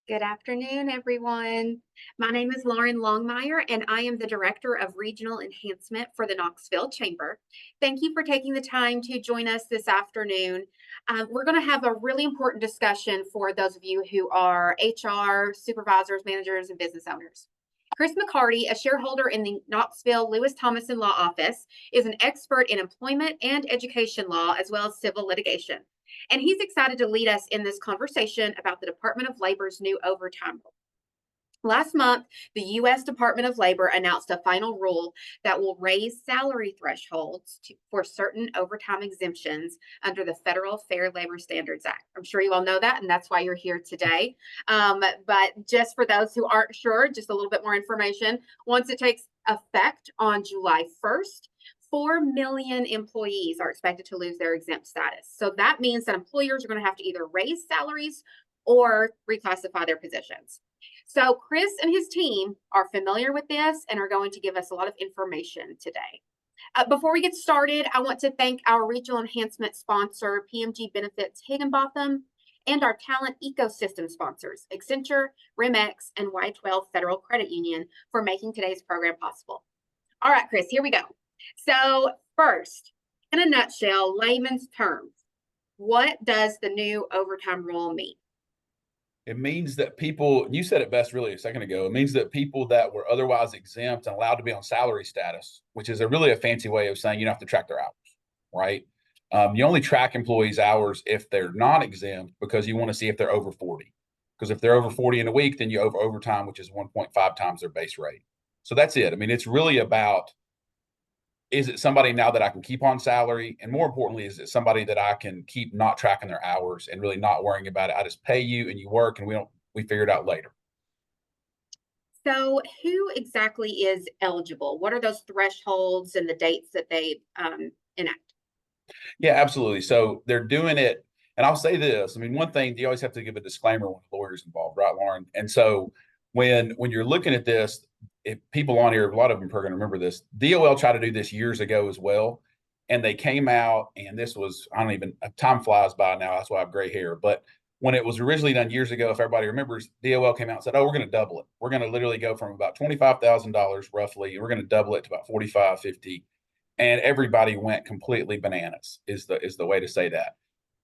Good afternoon, everyone. My name is Lauren Longmire, and I am the Director of Regional Enhancement for the Knoxville Chamber. Thank you for taking the time to join us this afternoon. We're going to have a really important discussion for those of you who are HR, supervisors, managers, and business owners. Chris McCarty, a shareholder in the Knoxville Lewis Thomason Law Office, is an expert in employment and education law, as well as civil litigation. And he's excited to lead us in this conversation about the Department of Labor's new overtime rule. Last month, the U.S. Department of Labor announced a final rule that will raise salary thresholds for certain overtime exemptions under the Federal Fair Labor Standards Act. I'm sure you all know that, and that's why you're here today. But just for those who aren't sure, just a little bit more information. Once it takes effect on July 1st, 4 million employees are expected to lose their exempt status. So that means that employers are going to have to either raise salaries or reclassify their positions. So Chris and his team are familiar with this and are going to give us a lot of information today. Before we get started, I want to thank our regional enhancement sponsor, PMG Benefits Higginbotham, and our talent ecosystem sponsors, Accenture, RIMX, and Y12 Federal Credit Union, for making today's program possible. All right, Chris, here we go. So first, in a nutshell, layman's terms, what does the new overtime rule mean? It means that people, you said it best really a second ago, it means that people that were otherwise exempt and allowed to be on salary status, which is really a fancy way of saying you don't have to track their hours, right? You only track employees' hours if they're not exempt because you want to see if they're over 40. Because if they're over 40 in a week, then you over overtime, which is 1.5 times their base rate. So that's it. I mean, it's really about, is it somebody now that I can keep on salary? And more importantly, is it somebody that I can keep not tracking their hours and really not worrying about it? I just pay you and you work and we figure it out later. So who exactly is eligible? What are those thresholds and the dates that they enact? Yeah, absolutely. So they're doing it. And I'll say this, I mean, one thing, you always have to give a disclaimer when a lawyer's involved, right, Lauren? And so when you're looking at this, if people on here, a lot of them are going to remember this. DOL tried to do this years ago as well. And they came out, and this was, I don't even, time flies by now. That's why I have gray hair. But when it was originally done years ago, if everybody remembers, DOL came out and said, oh, we're going to double it. We're going to literally go from about $25,000 roughly. We're going to double it to about 45, 50. And everybody went completely bananas is the way to say that.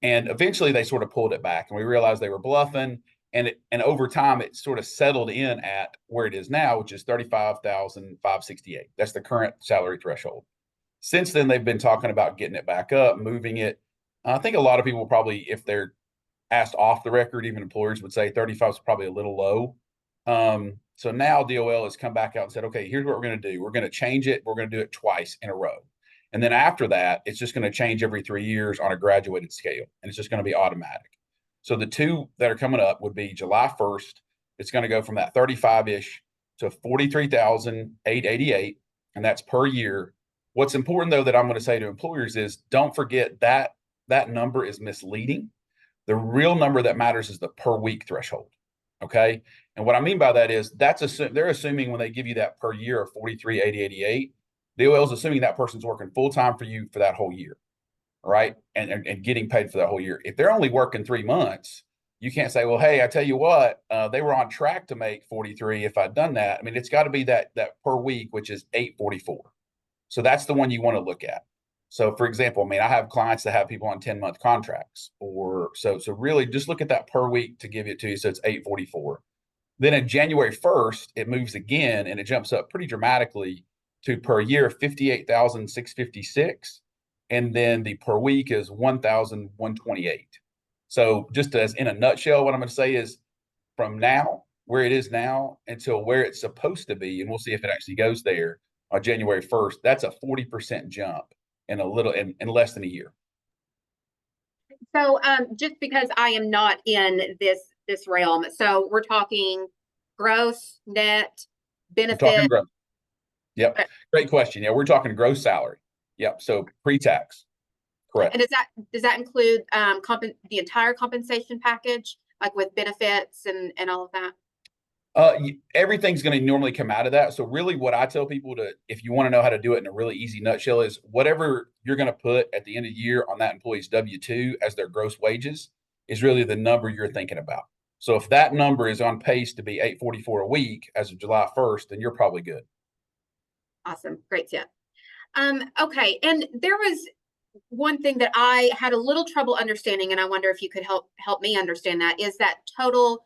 And eventually they sort of pulled it back, and we realized they were bluffing. And over time, it sort of settled in at where it is now, which is 35,568. That's the current salary threshold. Since then, they've been talking about getting it back up, moving it. I think a lot of people probably, if they're asked off the record, even employers would say 35 is probably a little low. So now DOL has come back out and said, okay, here's what we're going to do. We're going to change it. We're going to do it twice in a row. And then after that, it's just going to change every 3 years on a graduated scale. And it's just going to be automatic. So the two that are coming up would be July 1st. It's going to go from that 35-ish to 43,888, and that's per year. What's important, though, that I'm going to say to employers is don't forget that that number is misleading. The real number that matters is the per week threshold. Okay. And what I mean by that is they're assuming when they give you that per year of 43,888, DOL is assuming that person's working full time for you for that whole year. Right. And getting paid for that whole year. If they're only working 3 months, you can't say, well, hey, I tell you what, they were on track to make 43 if I'd done that. I mean, it's got to be that per week, which is 844. So that's the one you want to look at. So for example, I mean, I have clients that have people on 10-month contracts, or so really just look at that per week to give it to you. So it's 844. Then in January 1st, it moves again and it jumps up pretty dramatically to per year 58,656. And then the per week is 1,128. So just as in a nutshell, what I'm going to say is from now, where it is now until where it's supposed to be, and we'll see if it actually goes there on January 1st, that's a 40% jump in less than a year. So just because I am not in this realm, so we're talking gross, net, benefit. We're talking gross. Yep. Great question. Yeah, we're talking gross salary. Yep. So pre-tax. Correct. And does that include the entire compensation package, like with benefits and all of that? Everything's going to normally come out of that. So really what I tell people if you want to know how to do it in a really easy nutshell, is whatever you're going to put at the end of the year on that employee's W-2 as their gross wages is really the number you're thinking about. So if that number is on pace to be 844 a week as of July 1st, then you're probably good. Awesome. Great tip. Okay. And there was one thing that I had a little trouble understanding, and I wonder if you could help me understand that, is that total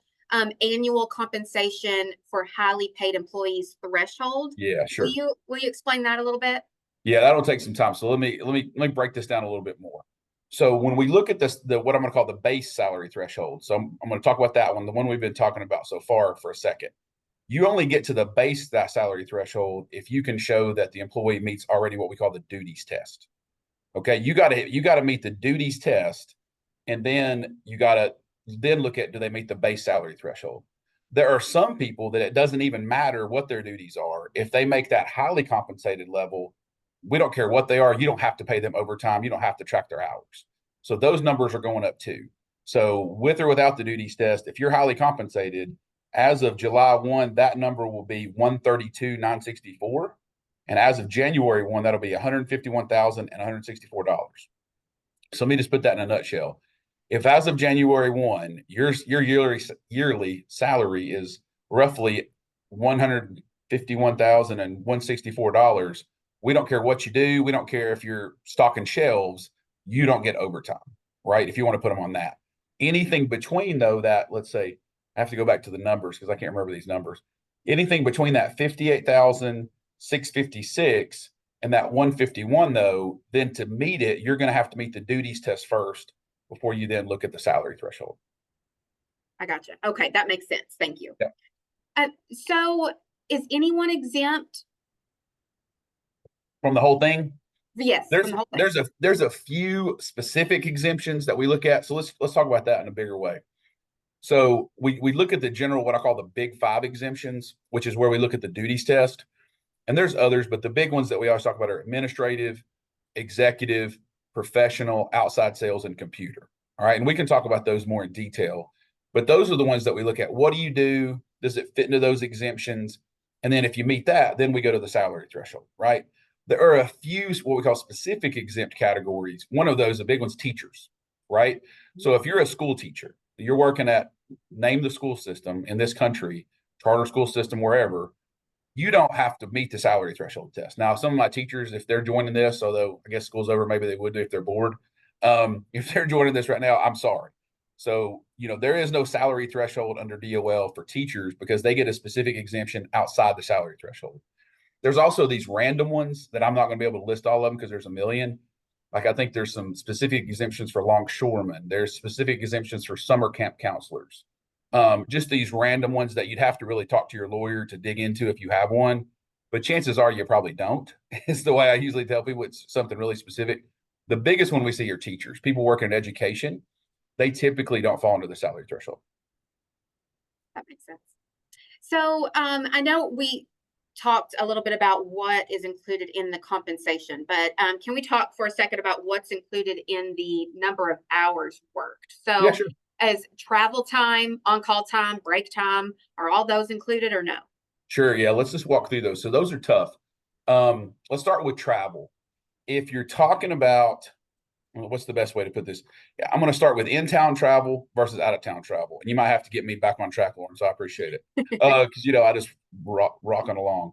annual compensation for highly paid employees threshold. Yeah, Will sure. you explain that a little bit? Yeah, that'll take some time. So let me break this down a little bit more. So when we look at this, what I'm going to call the base salary threshold. So I'm going to talk about that one, the one we've been talking about so far for a second. You only get to the base that salary threshold if you can show that the employee meets already what we call the duties test. Okay, you got to meet the duties test, and then you got to then look at, do they meet the base salary threshold. There are some people that it doesn't even matter what their duties are. If they make that highly compensated level, we don't care what they are. You don't have to pay them overtime. You don't have to track their hours. So those numbers are going up too. So with or without the duties test, if you're highly compensated, as of July 1, that number will be 132,964. And as of January 1, that'll be $151,164. So let me just put that in a nutshell. If as of January 1, your yearly salary is roughly $151,164, we don't care what you do. We don't care if you're stocking shelves. You don't get overtime, right? If you want to put them on that. Anything between, though, that, let's say, I have to go back to the numbers because I can't remember these numbers. Anything between that 58,656 and that 151, though, then to meet it, you're going to have to meet the duties test first before you then look at the salary threshold. I gotcha. Okay, that makes sense. Thank you. Yeah. So is anyone exempt? From the whole thing? Yes, There's from the whole thing. there's a few specific exemptions that we look at. So let's talk about that in a bigger way. So we look at the general, what I call the big five exemptions, which is where we look at the duties test. And there's others, but the big ones that we always talk about are administrative, executive, professional, outside sales, and computer. All right. And we can talk about those more in detail, but those are the ones that we look at. What do you do? Does it fit into those exemptions? And then if you meet that, then we go to the salary threshold, right? There are a few what we call specific exempt categories. One of those, the big one's teachers, right? So if you're a school teacher, you're working at, name the school system in this country, charter school system, wherever, you don't have to meet the salary threshold test. Now, some of my teachers, if they're joining this, although I guess school's over, maybe they would do if they're bored. If they're joining this right now, I'm sorry. So, there is no salary threshold under DOL for teachers because they get a specific exemption outside the salary threshold. There's also these random ones that I'm not going to be able to list all of them because there's a million. Like I think there's some specific exemptions for longshoremen. There's specific exemptions for summer camp counselors. Just these random ones that you'd have to really talk to your lawyer to dig into if you have one. But chances are you probably don't. It's the way I usually tell people, it's something really specific. The biggest one we see are teachers, people working in education. They typically don't fall under the salary threshold. That makes sense. So I know we talked a little bit about what is included in the compensation, but can we talk for a second about what's included in the number of hours worked? Yeah, So sure. as travel time, on-call time, break time, are all those included or no? Sure. Yeah. Let's just walk through those. So those are tough. Let's start with travel. If you're talking about, what's the best way to put this? Yeah, I'm going to start with in-town travel versus out-of-town travel. And you might have to get me back on track, Lauren, so I appreciate it. Because, I just rocking along.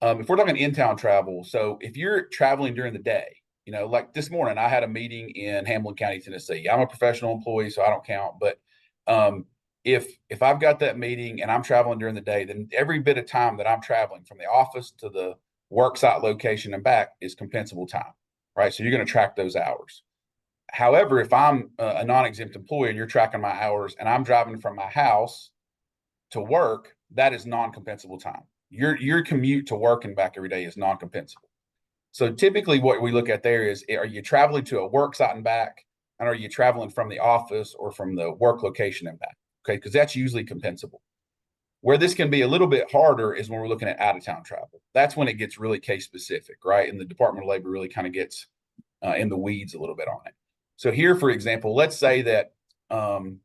If we're talking in-town travel, so if you're traveling during the day, like this morning, I had a meeting in Hamilton County, Tennessee. I'm a professional employee, so I don't count. But if I've got that meeting and I'm traveling during the day, then every bit of time that I'm traveling from the office to the work site location and back is compensable time, right? So you're going to track those hours. However, if I'm a non-exempt employee and you're tracking my hours and I'm driving from my house to work, that is non-compensable time. Your commute to work and back every day is non-compensable. So typically what we look at there is, are you traveling to a work site and back? And are you traveling from the office or from the work location and back? Okay, because that's usually compensable. Where this can be a little bit harder is when we're looking at out-of-town travel. That's when it gets really case specific, right? And the Department of Labor really kind of gets in the weeds a little bit on it. So here, for example, let's say that I'm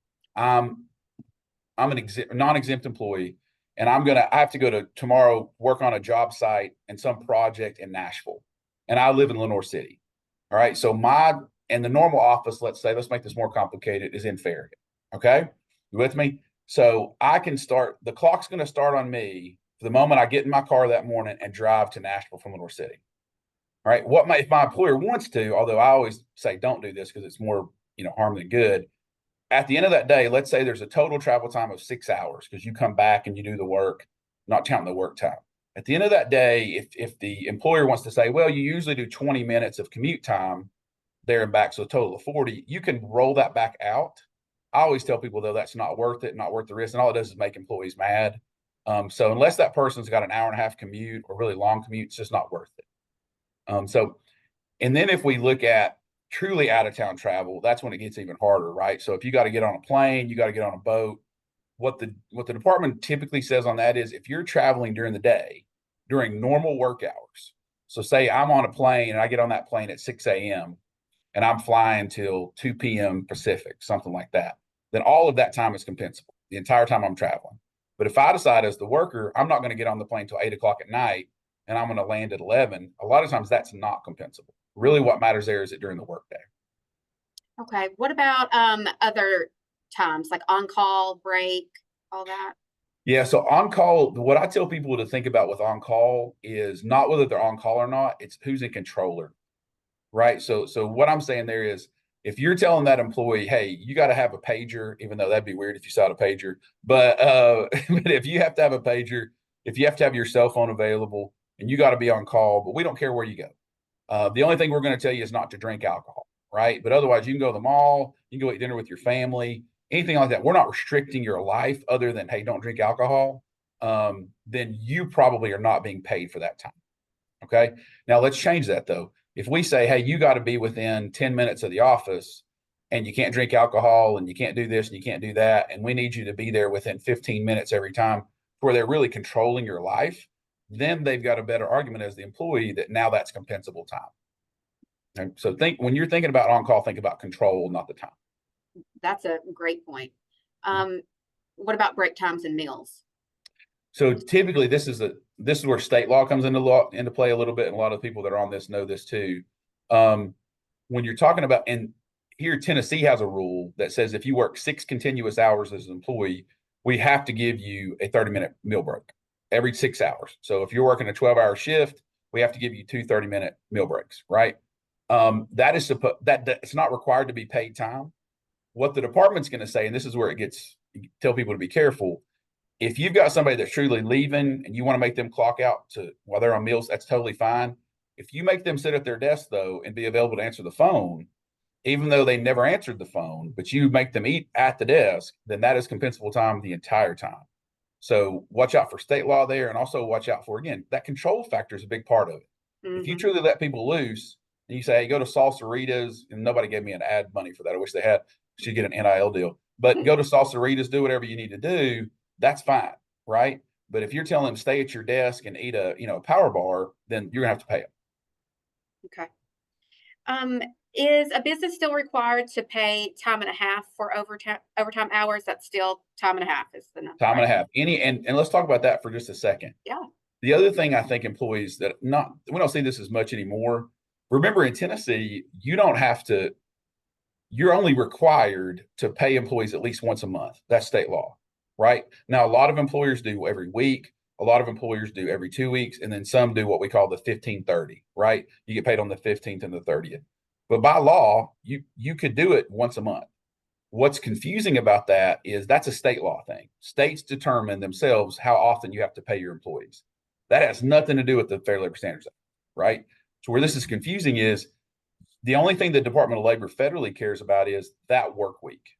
an non-exempt employee, and I have to go to tomorrow work on a job site and some project in Nashville, and I live in Lenore City. All right, so the normal office, let's make this more complicated, is in Farragut. Okay, you with me? So I can start, the clock's going to start on me the moment I get in my car that morning and drive to Nashville from Lenore City. All right. If my employer wants to, although I always say don't do this because it's more, harm than good. At the end of that day, let's say there's a total travel time of 6 hours because you come back and you do the work, not counting the work time. At the end of that day, if the employer wants to say, well, you usually do 20 minutes of commute time there and back, so a total of 40, you can roll that back out. I always tell people, though, that's not worth it, not worth the risk. And all it does is make employees mad. So unless that person's got an hour and a half commute or really long commute, it's just not worth it. And then if we look at truly out of town travel, that's when it gets even harder, right? So if you got to get on a plane, you got to get on a boat. What the department typically says on that is if you're traveling during the day, during normal work hours. So say I'm on a plane and I get on that plane at 6 a.m. and I'm flying till 2 p.m. Pacific, something like that, then all of that time is compensable the entire time I'm traveling. But if I decide as the worker, I'm not going to get on the plane till 8 o'clock at night and I'm going to land at 11, a lot of times that's not compensable. Really what matters there is it during the workday. Okay. What about other times like on call, break, all that? Yeah, so on call, what I tell people to think about with on call is not whether they're on call or not, it's who's in controller, right? So what I'm saying there is if you're telling that employee, hey, you got to have a pager, even though that'd be weird if you saw a pager, but but if you have to have a pager, if you have to have your cell phone available and you got to be on call, but we don't care where you go. The only thing we're going to tell you is not to drink alcohol, right? But otherwise, you can go to the mall, you can go eat dinner with your family, anything like that. We're not restricting your life other than, hey, don't drink alcohol. Then you probably are not being paid for that time. Okay. Now let's change that though. If we say, hey, you got to be within 10 minutes of the office and you can't drink alcohol and you can't do this and you can't do that, and we need you to be there within 15 minutes every time where they're really controlling your life, then they've got a better argument as the employee that now that's compensable time. And so when you're thinking about on call, think about control, not the time. That's a great point. What about break times and meals? So typically this is where state law comes into play a little bit, and a lot of people that are on this know this too. When you're talking about, and here Tennessee has a rule that says if you work 6 continuous hours as an employee, we have to give you a 30-minute meal break every 6 hours. So if you're working a 12-hour shift, we have to give you 2 30-minute meal breaks, right? That is that it's not required to be paid time. What the department's going to say, and this is where tell people to be careful. If you've got somebody that's truly leaving and you want to make them clock out while they're on meals, that's totally fine. If you make them sit at their desk though and be available to answer the phone, even though they never answered the phone, but you make them eat at the desk, then that is compensable time the entire time. So watch out for state law there, and also watch out for, again, that control factor is a big part of it. Mm-hmm. If you truly let people loose and you say, hey, go to Salsaritas, and nobody gave me an ad money for that. I wish they had. Should get an NIL deal, but go to Salsaritas, do whatever you need to do. That's fine, right? But if you're telling them stay at your desk and eat a power bar, then you're gonna have to pay them. Okay. Is a business still required to pay time and a half for overtime hours? That's still time and a half is the number. Time and a half. And let's talk about that for just a second. Yeah. The other thing I think employees we don't see this as much anymore. Remember in Tennessee, you're only required to pay employees at least once a month. That's state law, right? Now, a lot of employers do every week. A lot of employers do every 2 weeks. And then some do what we call the 15/30, right? You get paid on the 15th and the 30th. But by law, you could do it once a month. What's confusing about that is that's a state law thing. States determine themselves how often you have to pay your employees. That has nothing to do with the Fair Labor Standards Act, right? So where this is confusing is the only thing the Department of Labor federally cares about is that work week.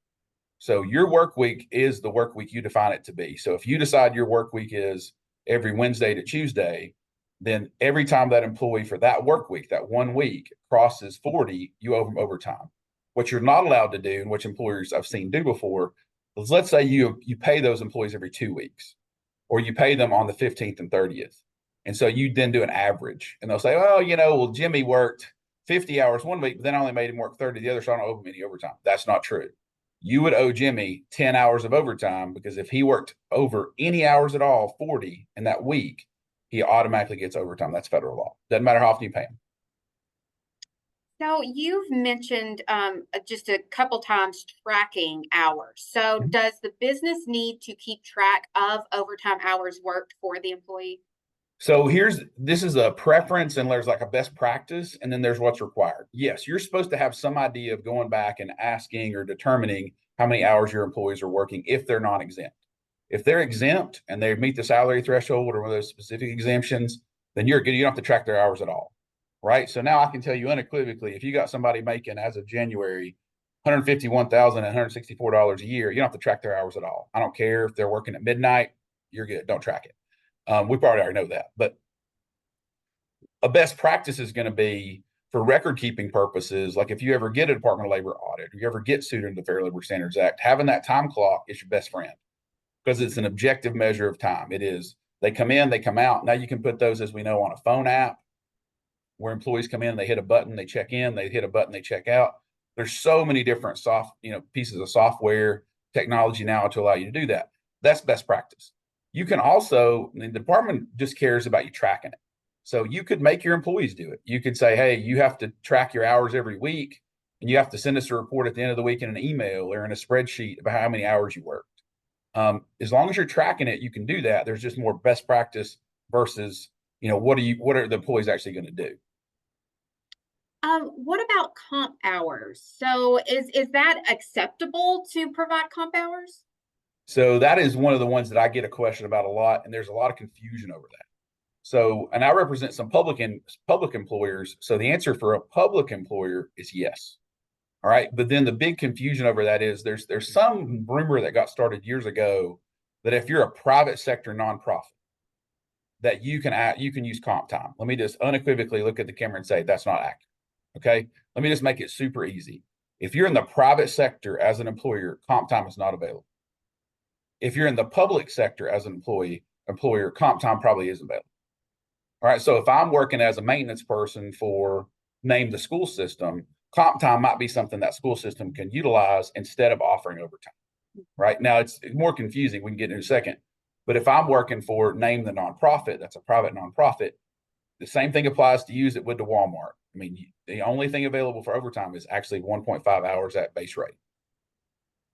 So your work week is the work week you define it to be. So if you decide your work week is every Wednesday to Tuesday, then every time that employee for that work week, that 1 week crosses 40, you owe them overtime. What you're not allowed to do, and which employers I've seen do before, is let's say you pay those employees every 2 weeks, or you pay them on the 15th and 30th. And so you then do an average, and they'll say, well, Jimmy worked 50 hours 1 week, but then I only made him work 30 the other, so I don't owe him any overtime. That's not true. You would owe Jimmy 10 hours of overtime because if he worked over any hours at all, 40 in that week, he automatically gets overtime. That's federal law. Doesn't matter how often you pay him. So you've mentioned just a couple times tracking hours. So does the business need to keep track of overtime hours worked for the employee? So this is a preference and there's like a best practice, and then there's what's required. Yes, you're supposed to have some idea of going back and asking or determining how many hours your employees are working if they're non-exempt. If they're exempt and they meet the salary threshold or one of those specific exemptions, then you're good. You don't have to track their hours at all. Right. So now I can tell you unequivocally, if you got somebody making as of January $151,164 a year, you don't have to track their hours at all. I don't care if they're working at midnight, you're good. Don't track it. We probably already know that, but a best practice is going to be for record keeping purposes. Like if you ever get a Department of Labor audit, or you ever get sued under the Fair Labor Standards Act, having that time clock is your best friend because it's an objective measure of time. It is, they come in, they come out. Now you can put those, as we know, on a phone app where employees come in, they hit a button, they check in, they hit a button, they check out. There's so many different pieces of software technology now to allow you to do that. That's best practice. You can also, the department just cares about you tracking it. So you could make your employees do it. You could say, hey, you have to track your hours every week, and you have to send us a report at the end of the week in an email or in a spreadsheet about how many hours you worked. As long as you're tracking it, you can do that. There's just more best practice versus, what are the employees actually going to do? What about comp hours? So is that acceptable to provide comp hours? So that is one of the ones that I get a question about a lot, and there's a lot of confusion over that. So, and I represent some public employers. So the answer for a public employer is yes. All right. But then the big confusion over that is there's some rumor that got started years ago that if you're a private sector nonprofit, that you can use comp time. Let me just unequivocally look at the camera and say that's not accurate. Okay. Let me just make it super easy. If you're in the private sector as an employer, comp time is not available. If you're in the public sector as an employer, comp time probably is available. All right. So if I'm working as a maintenance person for name the school system, comp time might be something that school system can utilize instead of offering overtime. Right now, it's more confusing. We can get in a second. But if I'm working for name the nonprofit, that's a private nonprofit, the same thing applies to you as it would to Walmart. I mean, the only thing available for overtime is actually 1.5 hours at base rate.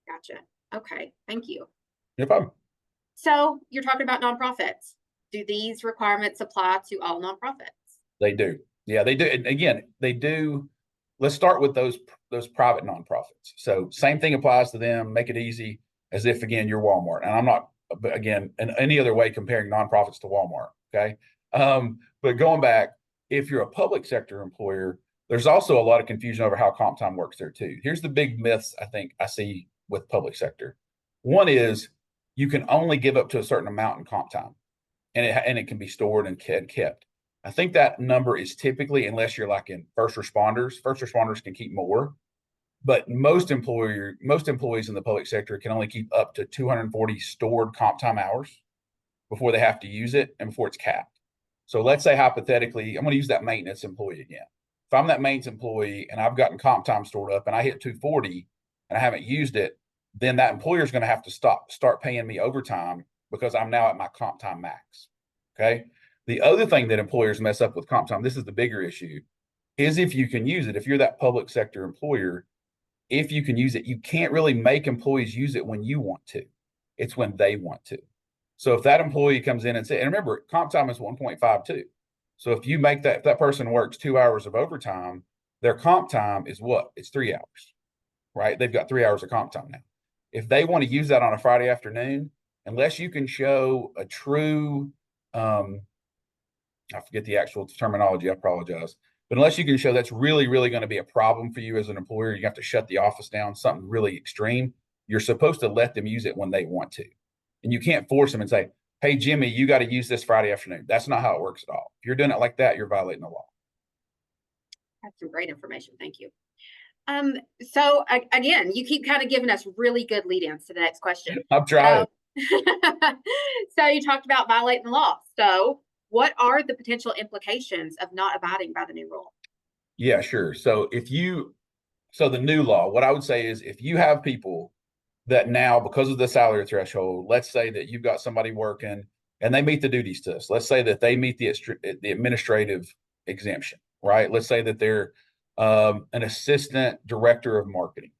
Gotcha. Okay. Thank you. No problem. So you're talking about nonprofits. Do these requirements apply to all nonprofits? They do. Yeah, they do. And again, they do. Let's start with those private nonprofits. So same thing applies to them. Make it easy as if, again, you're Walmart. And I'm not, again, in any other way comparing nonprofits to Walmart. Okay. But going back, if you're a public sector employer, there's also a lot of confusion over how comp time works there too. Here's the big myths I think I see with public sector. One is you can only give up to a certain amount in comp time, and it can be stored and kept. I think that number is typically, unless you're like in first responders can keep more, but most employees in the public sector can only keep up to 240 stored comp time hours before they have to use it and before it's capped. So let's say hypothetically, I'm going to use that maintenance employee again. If I'm that maintenance employee and I've gotten comp time stored up and I hit 240 and I haven't used it, then that employer is going to have to start paying me overtime because I'm now at my comp time max. Okay. The other thing that employers mess up with comp time, this is the bigger issue, is if you can use it. If you're that public sector employer, if you can use it, you can't really make employees use it when you want to. It's when they want to. So if that employee comes in and say, and remember, comp time is 1.52. So if that person works 2 hours of overtime, their comp time is what? It's 3 hours, right? They've got 3 hours of comp time now. If they want to use that on a Friday afternoon, unless you can show a true, I forget the actual terminology, I apologize. But unless you can show that's really, really going to be a problem for you as an employer, you have to shut the office down, something really extreme, you're supposed to let them use it when they want to. And you can't force them and say, hey, Jimmy, you got to use this Friday afternoon. That's not how it works at all. If you're doing it like that, you're violating the law. That's some great information. Thank you. So again, you keep kind of giving us really good lead-ins to the next question. I'm trying. So you talked about violating the law. So what are the potential implications of not abiding by the new rule? Yeah, sure. So the new law, what I would say is if you have people that now, because of the salary threshold, let's say that you've got somebody working and they meet the duties test. Let's say that they meet the administrative exemption, right? Let's say that they're an assistant director of marketing,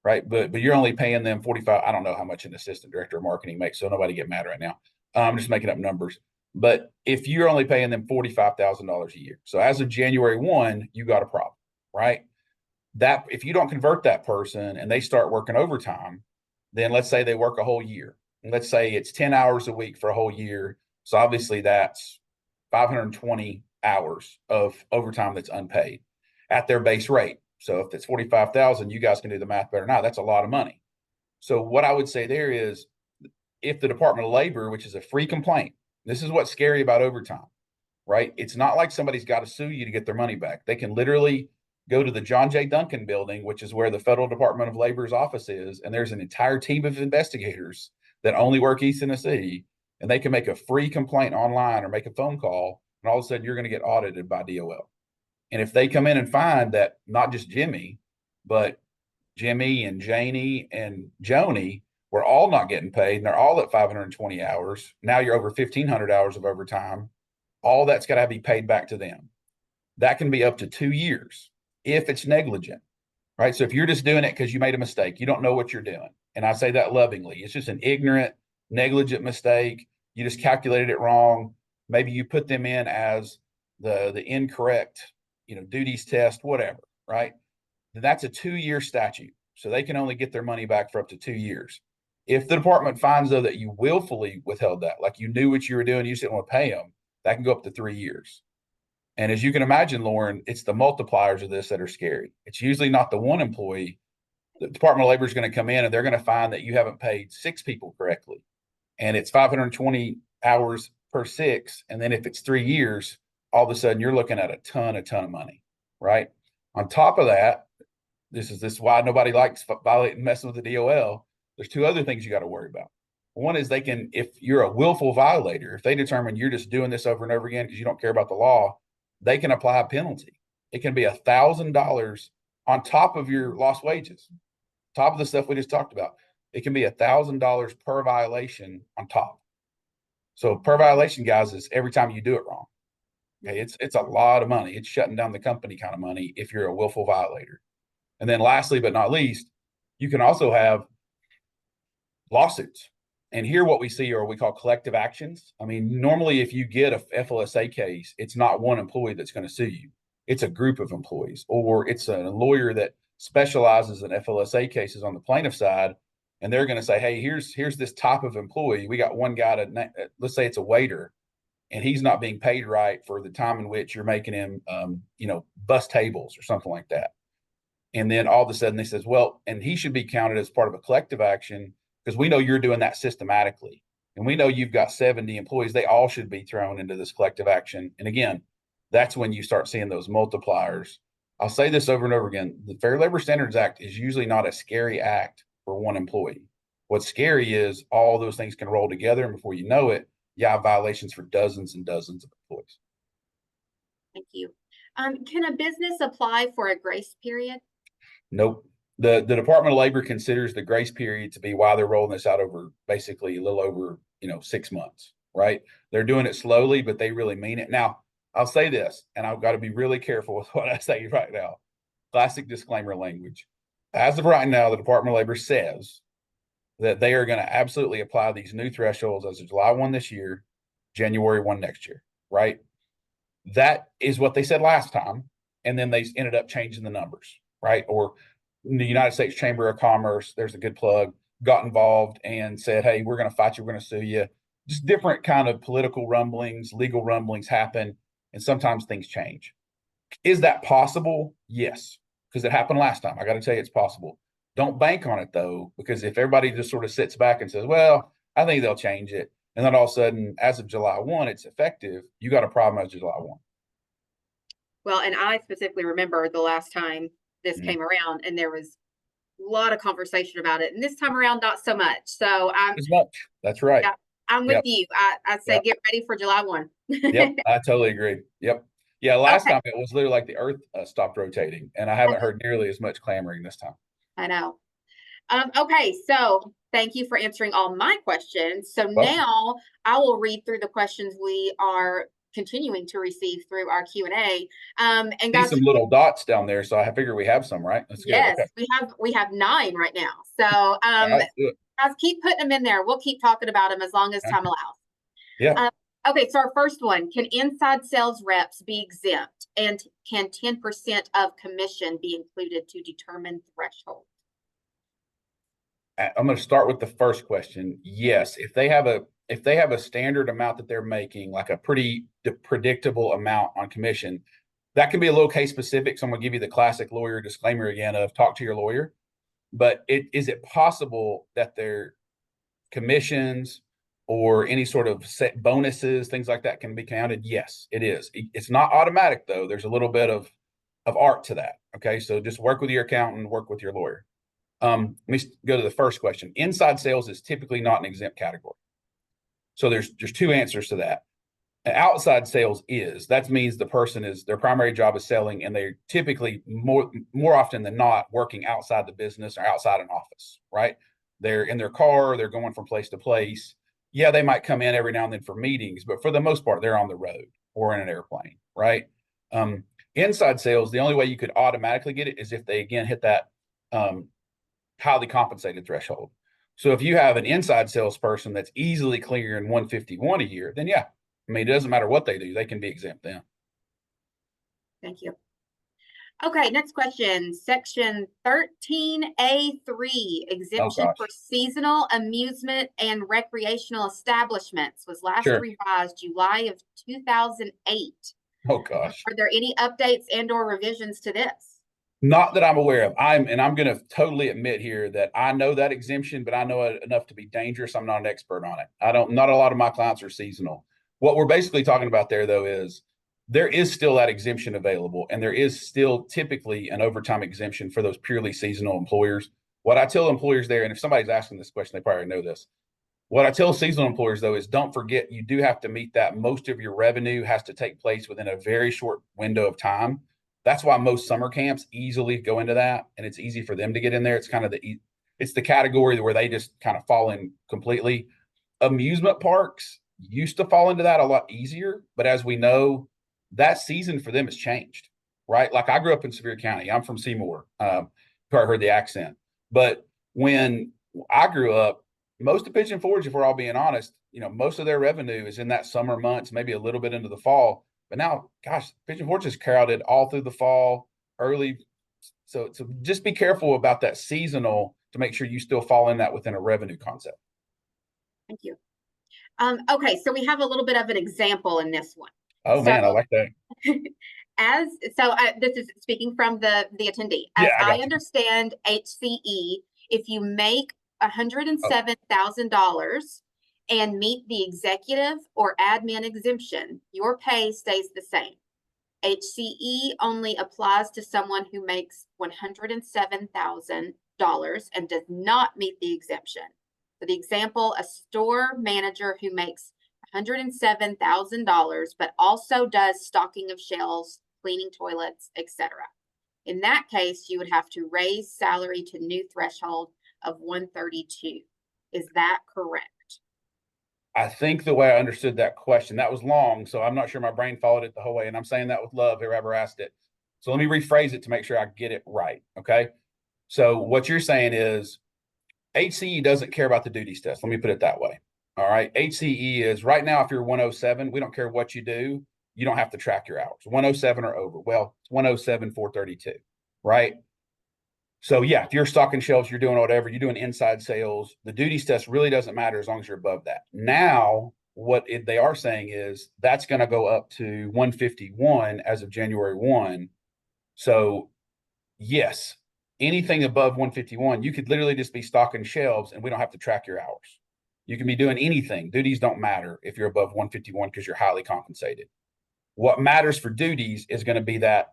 right? But you're only paying them 45. I don't know how much an assistant director of marketing makes, so nobody get mad right now. I'm just making up numbers. But if you're only paying them $45,000 a year, so as of January 1, you got a problem, right? That if you don't convert that person and they start working overtime, then let's say they work a whole year. And let's say it's 10 hours a week for a whole year. So obviously that's 520 hours of overtime that's unpaid at their base rate. So if it's 45,000, you guys can do the math better now. That's a lot of money. So what I would say there is if the Department of Labor, which is a free complaint, this is what's scary about overtime, right? It's not like somebody's got to sue you to get their money back. They can literally go to the John J. Duncan building, which is where the Federal Department of Labor's office is, and there's an entire team of investigators that only work East Tennessee, and they can make a free complaint online or make a phone call, and all of a sudden you're going to get audited by DOL. And if they come in and find that not just Jimmy, but Jimmy and Janie and Joni were all not getting paid and they're all at 520 hours, now you're over 1,500 hours of overtime, all that's got to be paid back to them. That can be up to 2 years if it's negligent, right? So if you're just doing it because you made a mistake, you don't know what you're doing. And I say that lovingly. It's just an ignorant, negligent mistake. You just calculated it wrong. Maybe you put them in as the incorrect, duties test, whatever, right? Then that's a 2-year statute. So they can only get their money back for up to 2 years. If the department finds, though, that you willfully withheld that, like you knew what you were doing, you just didn't want to pay them, that can go up to 3 years. And as you can imagine, Lauren, it's the multipliers of this that are scary. It's usually not the one employee. The Department of Labor is going to come in and they're going to find that you haven't paid 6 people correctly. And it's 520 hours per 6. And then if it's 3 years, all of a sudden you're looking at a ton of money, right? On top of that, this is why nobody likes violating, messing with the DOL. There's 2 other things you got to worry about. One is if you're a willful violator, if they determine you're just doing this over and over again because you don't care about the law, they can apply a penalty. It can be $1,000 on top of your lost wages, top of the stuff we just talked about. It can be $1,000 per violation on top. So per violation, guys, is every time you do it wrong. Okay, it's a lot of money. It's shutting down the company kind of money if you're a willful violator. And then lastly, but not least, you can also have lawsuits. And here what we see are what we call collective actions. I mean, normally if you get a FLSA case, it's not one employee that's going to sue you. It's a group of employees, or it's a lawyer that specializes in FLSA cases on the plaintiff side. And they're going to say, hey, here's this type of employee. We got one guy let's say it's a waiter, and he's not being paid right for the time in which you're making him, bus tables or something like that. And then all of a sudden they says, well, and he should be counted as part of a collective action because we know you're doing that systematically. And we know you've got 70 employees. They all should be thrown into this collective action. And again, that's when you start seeing those multipliers. I'll say this over and over again. The Fair Labor Standards Act is usually not a scary act for one employee. What's scary is all those things can roll together. And before you know it, you have violations for dozens and dozens of employees. Thank you. Can a business apply for a grace period? Nope. The Department of Labor considers the grace period to be why they're rolling this out over basically a little over 6 months, right? They're doing it slowly, but they really mean it. Now, I'll say this, and I've got to be really careful with what I say right now. Classic disclaimer language. As of right now, the Department of Labor says that they are going to absolutely apply these new thresholds as of July 1 this year, January 1 next year, right? That is what they said last time. And then they ended up changing the numbers, right? Or the United States Chamber of Commerce, there's a good plug, got involved and said, hey, we're going to fight you, we're going to sue you. Just different kind of political rumblings, legal rumblings happen, and sometimes things change. Is that possible? Yes, because it happened last time. I got to tell you, it's possible. Don't bank on it, though, because if everybody just sort of sits back and says, well, I think they'll change it, and then all of a sudden, as of July 1, it's effective, you got a problem as of July 1. Well, and I specifically remember the last time this came around, and there was a lot of conversation about it. And this time around, not so much. So as much. That's right. Yeah, I'm with you. I say get ready for July 1. Yep, I totally agree. Yep. Yeah, last time it was literally like the earth stopped rotating, and I haven't heard nearly as much clamoring this time. I know. Okay, so thank you for answering all my questions. So now I will read through the questions we are continuing to receive through our Q&A. And See guys, some little dots down there, so I figure we have some, right? That's good. yes, Okay. we have 9 right now. So All right, let's do it. guys, keep putting them in there. We'll keep talking about them as long as time allows. Yeah. Okay, so our first one, can inside sales reps be exempt? And can 10% of commission be included to determine threshold? I'm going to start with the first question. Yes, if they have a standard amount that they're making, like a pretty predictable amount on commission, that can be a little case specific. So I'm going to give you the classic lawyer disclaimer again of talk to your lawyer. But is it possible that their commissions or any sort of set bonuses, things like that, can be counted? Yes, it is. It's not automatic though. There's a little bit of art to that. Okay, so just work with your accountant, work with your lawyer. Let me go to the first question. Inside sales is typically not an exempt category. So there's 2 answers to that. Outside sales is. That means the person their primary job is selling, and they're typically more often than not working outside the business or outside an office, right? They're in their car, they're going from place to place. Yeah, they might come in every now and then for meetings, but for the most part, they're on the road or in an airplane, right? Inside sales, the only way you could automatically get it is if they again hit that highly compensated threshold. So if you have an inside salesperson that's easily clearing 151 a year, then yeah, I mean, it doesn't matter what they do, they can be exempt then. Thank you. Okay, next question. Section 13A3, exemption for seasonal amusement and recreational establishments, was last revised July of 2008. Oh gosh. Are there any updates and or revisions to this? Not that I'm aware of. I'm going to totally admit here that I know that exemption, but I know it enough to be dangerous. I'm not an expert on it. Not a lot of my clients are seasonal. What we're basically talking about there though is there is still that exemption available, and there is still typically an overtime exemption for those purely seasonal employers. What I tell employers there, and if somebody's asking this question, they probably know this. What I tell seasonal employers though is don't forget you do have to meet that. Most of your revenue has to take place within a very short window of time. That's why most summer camps easily go into that, and it's easy for them to get in there. It's kind of it's the category where they just kind of fall in completely. Amusement parks used to fall into that a lot easier, but as we know, that season for them has changed, right? Like I grew up in Sevier County. I'm from Seymour. Probably heard the accent. But when I grew up, most of Pigeon Forge, if we're all being honest, most of their revenue is in that summer months, maybe a little bit into the fall. But now, gosh, Pigeon Forge is crowded all through the fall, early. So just be careful about that seasonal to make sure you still fall in that within a revenue concept. Thank you. Okay, so we have a little bit of an example in this one. Oh man, I like that. This is speaking from the attendee. As I understand HCE, if you make $107,000 and meet the executive or admin exemption, your pay stays the same. HCE only applies to someone who makes $107,000 and does not meet the exemption. For the example, a store manager who makes $107,000, but also does stocking of shelves, cleaning toilets, etc. In that case, you would have to raise salary to new threshold of 132. Is that correct? I think the way I understood that question, that was long, so I'm not sure my brain followed it the whole way, and I'm saying that with love, whoever asked it. So let me rephrase it to make sure I get it right, okay? So what you're saying is HCE doesn't care about the duties test. Let me put it that way. All right. HCE is right now, if you're 107, we don't care what you do. You don't have to track your hours. 107 or over. Well, it's 107, 432, right? So yeah, if you're stocking shelves, you're doing whatever, you're doing inside sales, the duties test really doesn't matter as long as you're above that. Now, what they are saying is that's going to go up to 151 as of January 1. So yes, anything above 151, you could literally just be stocking shelves and we don't have to track your hours. You can be doing anything. Duties don't matter if you're above 151 because you're highly compensated. What matters for duties is going to be that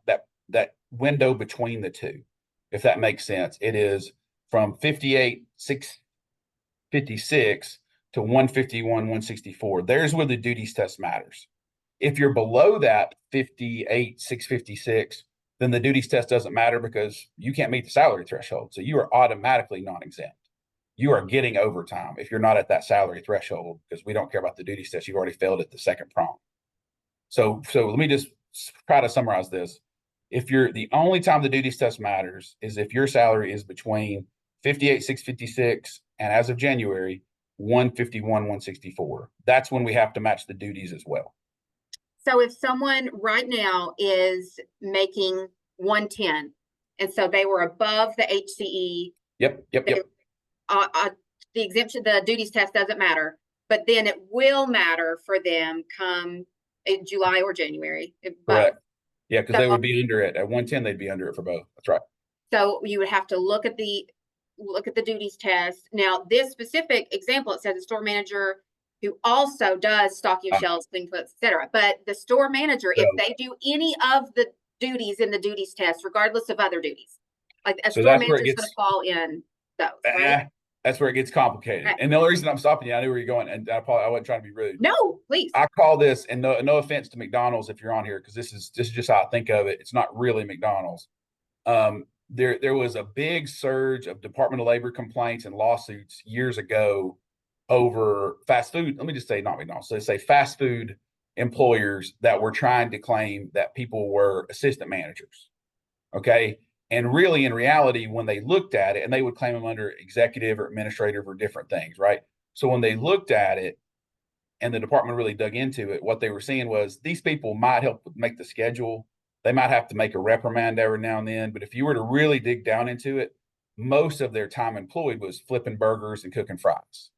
window between the two, if that makes sense. It is from 58,656 to 151, 164. There's where the duties test matters. If you're below that 58,656, then the duties test doesn't matter because you can't meet the salary threshold. So you are automatically non-exempt. You are getting overtime if you're not at that salary threshold because we don't care about the duties test. You've already failed at the second prong. So let me just try to summarize this. If you're the only time the duties test matters is if your salary is between 58,656 and as of January 151,164. That's when we have to match the duties as well. So if someone right now is making 110, and so they were above the HCE. Yep. The exemption, the duties test doesn't matter, but then it will matter for them come in July or January. Correct. Yeah, because they would be under it at 110. They'd be under it for both. That's right. So you would have to look at the duties test. Now, this specific example, it says a store manager who also does stocking shelves, things, etc. But the store manager, if they do any of the duties in the duties test, regardless of other duties, like a store manager is going to fall in those, right? That's where it gets complicated. Okay. And the only reason I'm stopping you, I knew where you're going, and I wasn't trying to be rude. No, please. I call this, and no offense to McDonald's if you're on here, because this is just how I think of it. It's not really McDonald's. There was a big surge of Department of Labor complaints and lawsuits years ago over fast food. Let me just say not McDonald's. So they say fast food employers that were trying to claim that people were assistant managers. Okay. And really, in reality, when they looked at it, and they would claim them under executive or administrative or different things, right? So when they looked at it and the department really dug into it, what they were seeing was these people might help make the schedule. They might have to make a reprimand every now and then. But if you were to really dig down into it, most of their time employed was flipping burgers and cooking fries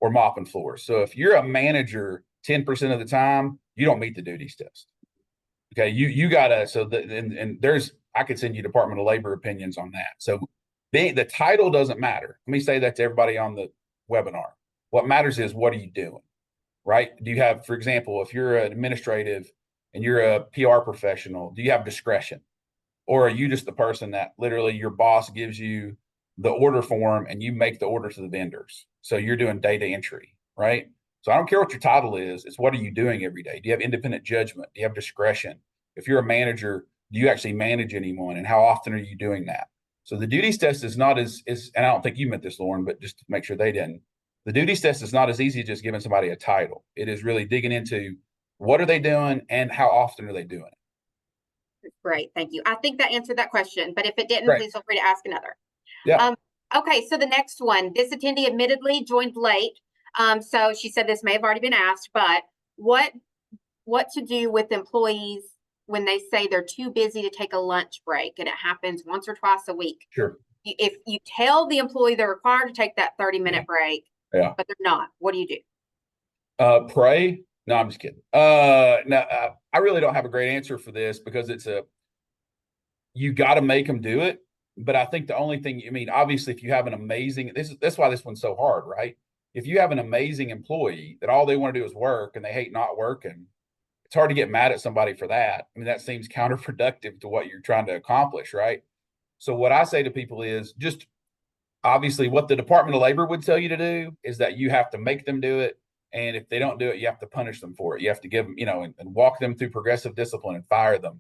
or mopping floors. So if you're a manager 10% of the time, you don't meet the duties test. Okay, you gotta, and there's, I could send you Department of Labor opinions on that. So the title doesn't matter. Let me say that to everybody on the webinar. What matters is, what are you doing, right? Do you have, for example, if you're an administrative and you're a PR professional, do you have discretion? Or are you just the person that literally your boss gives you the order form and you make the order to the vendors? So you're doing data entry, right? So I don't care what your title is. It's what are you doing every day? Do you have independent judgment? Do you have discretion? If you're a manager, do you actually manage anyone? And how often are you doing that? So the duties test is not as, and I don't think you meant this, Lauren, but just to make sure they didn't. The duties test is not as easy as just giving somebody a title. It is really digging into what are they doing and how often are they doing it. Great, thank you. I think that answered that question, but if it didn't, please feel free to ask another. Yeah. Okay, so the next one, this attendee admittedly joined late. So she said this may have already been asked, but what to do with employees when they say they're too busy to take a lunch break, and it happens once or twice a week? Sure. If you tell the employee they're required to take that 30-minute break, but they're not, what do you do? Pray. No, I'm just kidding. No, I really don't have a great answer for this, because you got to make them do it. But I think the only thing, I mean, obviously, if you have an amazing, that's why this one's so hard, right? If you have an amazing employee that all they want to do is work and they hate not working, it's hard to get mad at somebody for that. I mean, that seems counterproductive to what you're trying to accomplish, right? So what I say to people is just, obviously, what the Department of Labor would tell you to do is that you have to make them do it. And if they don't do it, you have to punish them for it. You have to give them, and walk them through progressive discipline and fire them.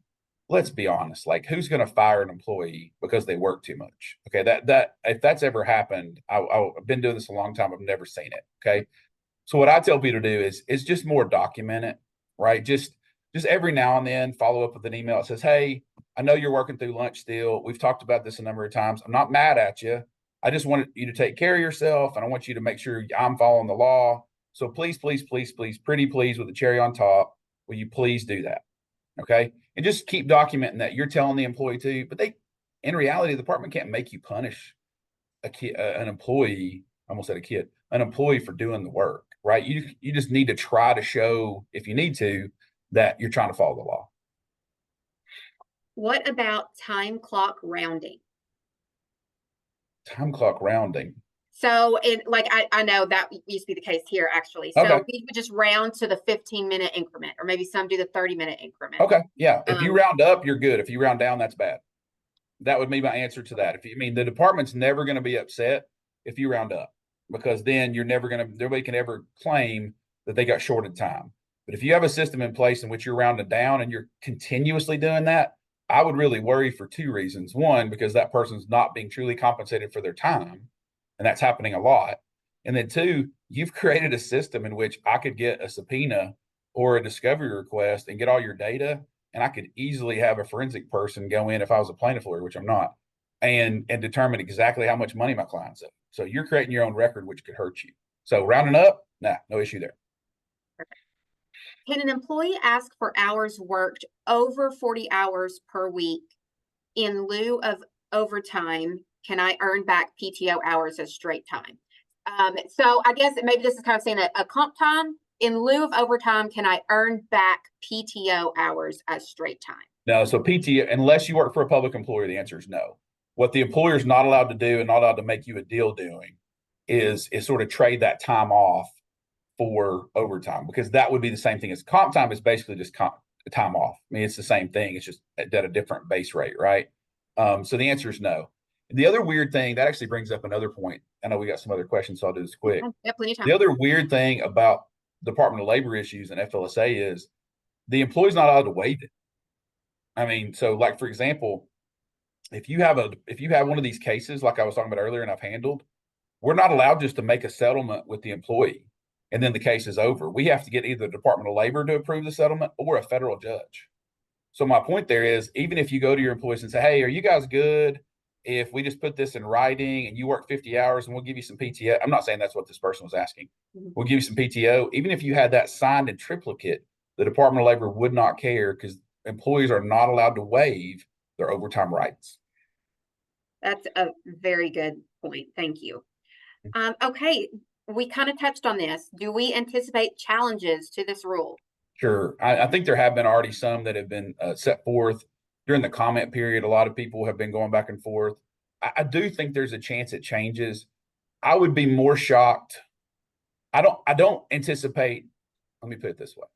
Let's be honest. Like, who's going to fire an employee because they work too much? Okay, that if that's ever happened, I've been doing this a long time. I've never seen it. Okay, so what I tell people to do is just more document it, right? Just every now and then follow up with an email that says, "Hey, I know you're working through lunch still. We've talked about this a number of times. I'm not mad at you. I just want you to take care of yourself, and I want you to make sure I'm following the law. So please, please, please, please, pretty please with the cherry on top, will you please do that?" Okay. And just keep documenting that you're telling the employee to, but in reality, the department can't make you punish an employee, I almost said a kid, an employee for doing the work, right? You just need to try to show, if you need to, that you're trying to follow the law. What about time clock rounding? Time clock rounding. So I know that used to be the case here, actually. So we would just round to the 15-minute increment, or maybe some do the 30-minute increment. Okay. Yeah. If you round up, you're good. If you round down, that's bad. That would be my answer to that. The department's never going to be upset if you round up, because then nobody can ever claim that they got shorted time. But if you have a system in place in which you're rounding down and you're continuously doing that, I would really worry for two reasons. One, because that person's not being truly compensated for their time, and that's happening a lot. And then two, you've created a system in which I could get a subpoena or a discovery request and get all your data, and I could easily have a forensic person go in if I was a plaintiff lawyer, which I'm not, and determine exactly how much money my client's owed. So you're creating your own record, which could hurt you. So rounding up, nah, no issue there. Can an employee ask for hours worked over 40 hours per week in lieu of overtime? Can I earn back PTO hours as straight time? So I guess maybe this is kind of saying a comp time in lieu of overtime. Can I earn back PTO hours as straight time? No, so PTO, unless you work for a public employer, the answer is no. What the employer is not allowed to do and not allowed to make you a deal doing is sort of trade that time off for overtime, because that would be the same thing as comp time. Is basically just time off. I mean, it's the same thing. It's just at a different base rate, right? So the answer is no. The other weird thing that actually brings up another point. I know we got some other questions, so I'll do this quick. Yeah, plenty of time. The other weird thing about Department of Labor issues and FLSA is the employee's not allowed to waive it. I mean, so like for example, if you have one of these cases like I was talking about earlier and I've handled, we're not allowed just to make a settlement with the employee and then the case is over. We have to get either the Department of Labor to approve the settlement or a federal judge. So my point there is, even if you go to your employees and say, hey, are you guys good if we just put this in writing and you work 50 hours and we'll give you some PTO? I'm not saying that's what this person was asking. We'll give you some PTO. Even if you had that signed in triplicate, the Department of Labor would not care, because employees are not allowed to waive their overtime rights. That's a very good point. Thank you. Okay, we kind of touched on this. Do we anticipate challenges to this rule? Sure. I think there have been already some that have been set forth during the comment period. A lot of people have been going back and forth. I do think there's a chance it changes. I would be more shocked. I don't anticipate, let me put it this way.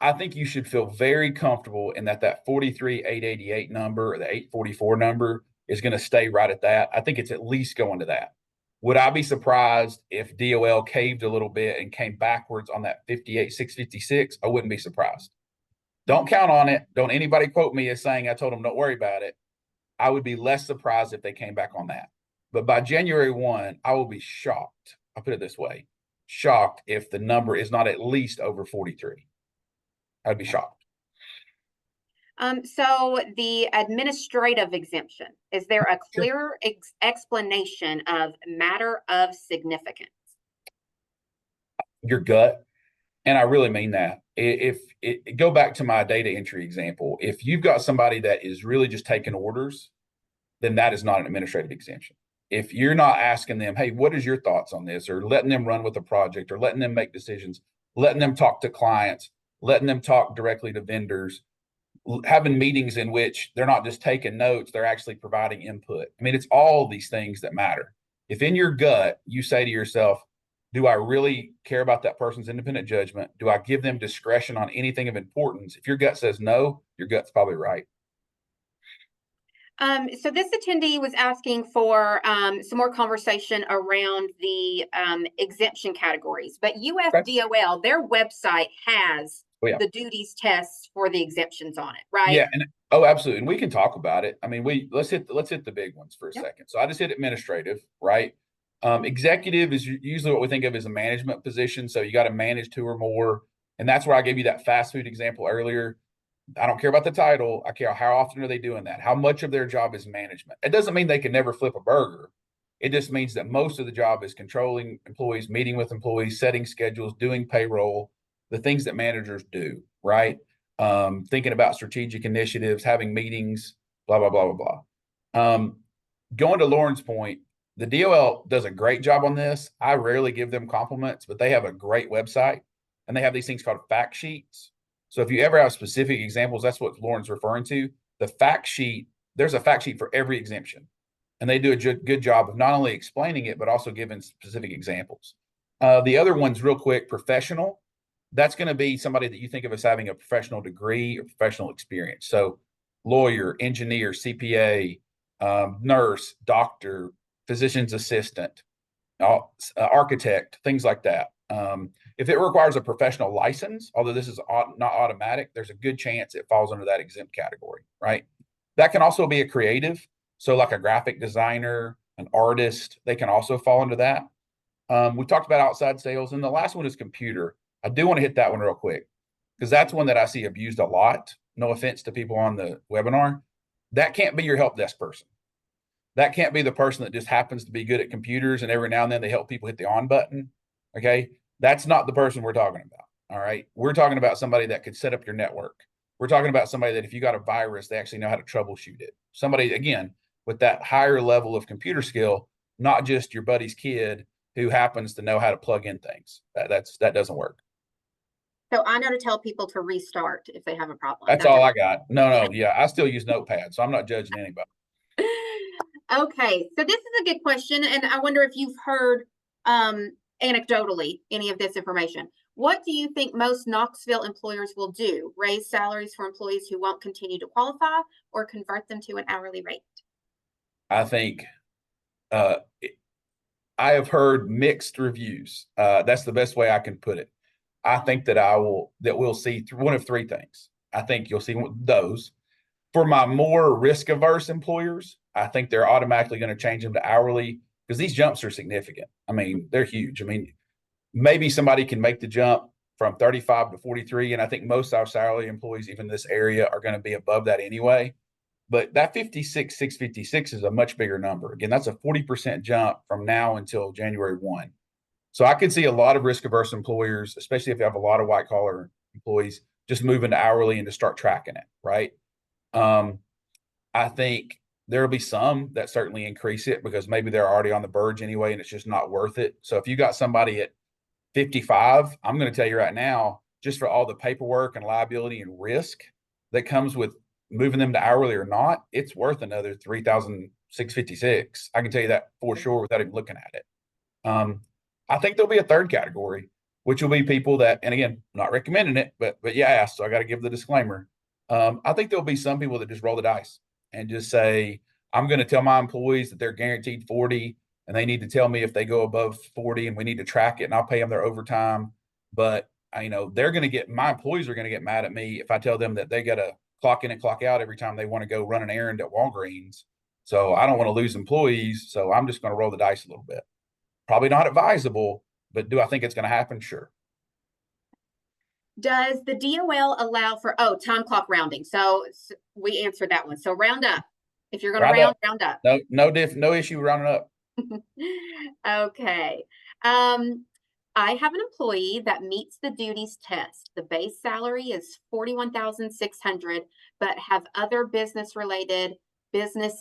I think you should feel very comfortable in that 43,888 number or the 844 number is going to stay right at that. I think it's at least going to that. Would I be surprised if DOL caved a little bit and came backwards on that 58,656? I wouldn't be surprised. Don't count on it. Don't anybody quote me as saying I told them don't worry about it. I would be less surprised if they came back on that. But by January 1, I will be shocked. I'll put it this way. Shocked if the number is not at least over 43. I'd be shocked. So the administrative exemption, is there a clearer explanation of matter of significance? Your gut, and I really mean that. If go back to my data entry example, if you've got somebody that is really just taking orders, then that is not an administrative exemption. If you're not asking them, hey, what is your thoughts on this, or letting them run with a project, or letting them make decisions, letting them talk to clients, letting them talk directly to vendors, having meetings in which they're not just taking notes, they're actually providing input. I mean, it's all these things that matter. If in your gut, you say to yourself, do I really care about that person's independent judgment? Do I give them discretion on anything of importance? If your gut says no, your gut's probably right. So this attendee was asking for some more conversation around the exemption categories, but USDOL, their website has the duties tests for the exemptions on it, right? Yeah, and absolutely, and we can talk about it. I mean, let's hit the big ones for a second. So I just hit administrative, right? Executive is usually what we think of as a management position. So you got to manage 2 or more, and that's where I gave you that fast food example earlier. I don't care about the title. I care how often are they doing that? How much of their job is management? It doesn't mean they can never flip a burger. It just means that most of the job is controlling employees, meeting with employees, setting schedules, doing payroll, the things that managers do, right? Thinking about strategic initiatives, having meetings, blah, blah, blah, blah, blah. Going to Lauren's point, the DOL does a great job on this. I rarely give them compliments, but they have a great website, and they have these things called fact sheets. So if you ever have specific examples, that's what Lauren's referring to. The fact sheet, there's a fact sheet for every exemption, and they do a good job of not only explaining it, but also giving specific examples. The other one's real quick, professional. That's going to be somebody that you think of as having a professional degree or professional experience. So lawyer, engineer, CPA, nurse, doctor, physician's assistant, architect, things like that. If it requires a professional license, although this is not automatic, there's a good chance it falls under that exempt category, right? That can also be a creative. So like a graphic designer, an artist, they can also fall into that. We talked about outside sales, and the last one is computer. I do want to hit that one real quick. because that's one that I see abused a lot. No offense to people on the webinar. That can't be your help desk person. That can't be the person that just happens to be good at computers and every now and then they help people hit the on button. Okay. That's not the person we're talking about. All right. We're talking about somebody that could set up your network. We're talking about somebody that if you got a virus, they actually know how to troubleshoot it. Somebody, again, with that higher level of computer skill, not just your buddy's kid who happens to know how to plug in things. That doesn't work. So I know to tell people to restart if they have a problem. That's all I got. No, yeah, I still use Notepad, so I'm not judging anybody. Okay, so this is a good question, and I wonder if you've heard anecdotally any of this information. What do you think most Knoxville employers will do? Raise salaries for employees who won't continue to qualify or convert them to an hourly rate? I think I have heard mixed reviews. That's the best way I can put it. I think that we'll see one of three things. I think you'll see those. For my more risk averse employers, I think they're automatically going to change them to hourly because these jumps are significant. I mean, they're huge. I mean, maybe somebody can make the jump from 35 to 43. And I think most of our salary employees, even in this area, are going to be above that anyway. But that 56,656 is a much bigger number. Again, that's a 40% jump from now until January 1. So I could see a lot of risk averse employers, especially if you have a lot of white collar employees, just moving to hourly and to start tracking it, right? I think there'll be some that certainly increase it because maybe they're already on the verge anyway and it's just not worth it. So if you got somebody at 55, I'm going to tell you right now, just for all the paperwork and liability and risk that comes with moving them to hourly or not, it's worth another 3,656. I can tell you that for sure without even looking at it. I think there'll be a third category, which will be people that, and again, not recommending it, but you asked, so I got to give the disclaimer. I think there'll be some people that just roll the dice and just say, I'm going to tell my employees that they're guaranteed 40 and they need to tell me if they go above 40 and we need to track it and I'll pay them their overtime. But my employees are going to get mad at me if I tell them that they got to clock in and clock out every time they want to go run an errand at Walgreens. So I don't want to lose employees. So I'm just going to roll the dice a little bit. Probably not advisable, but do I think it's going to happen? Sure. Does the DOL allow for, time clock rounding? So we answered that one. So round up. If you're going to round up. No issue rounding up. Okay. I have an employee that meets the duties test. The base salary is $41,600, but have other business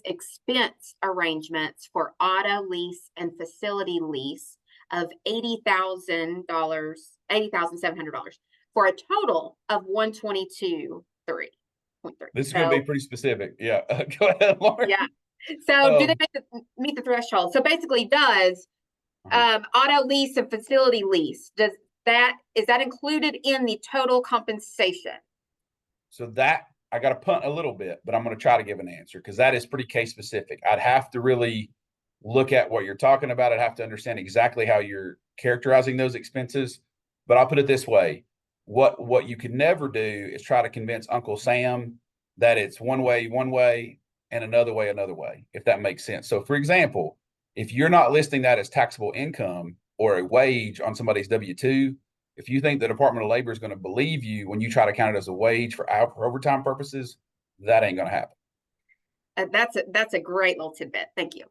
expense arrangements for auto lease and facility lease of $80,700 for a total of $122,300. This is going to be pretty specific. Yeah. Go ahead, Lauren. Yeah. So do they meet the threshold? So basically does auto lease and facility lease, is that included in the total compensation? So that I got to punt a little bit, but I'm going to try to give an answer because that is pretty case specific. I'd have to really look at what you're talking about. I'd have to understand exactly how you're characterizing those expenses. But I'll put it this way. What you can never do is try to convince Uncle Sam that it's one way, and another way, if that makes sense. So for example, if you're not listing that as taxable income or a wage on somebody's W-2, if you think the Department of Labor is going to believe you when you try to count it as a wage for overtime purposes, that ain't going to happen. That's a great little tidbit. Thank you.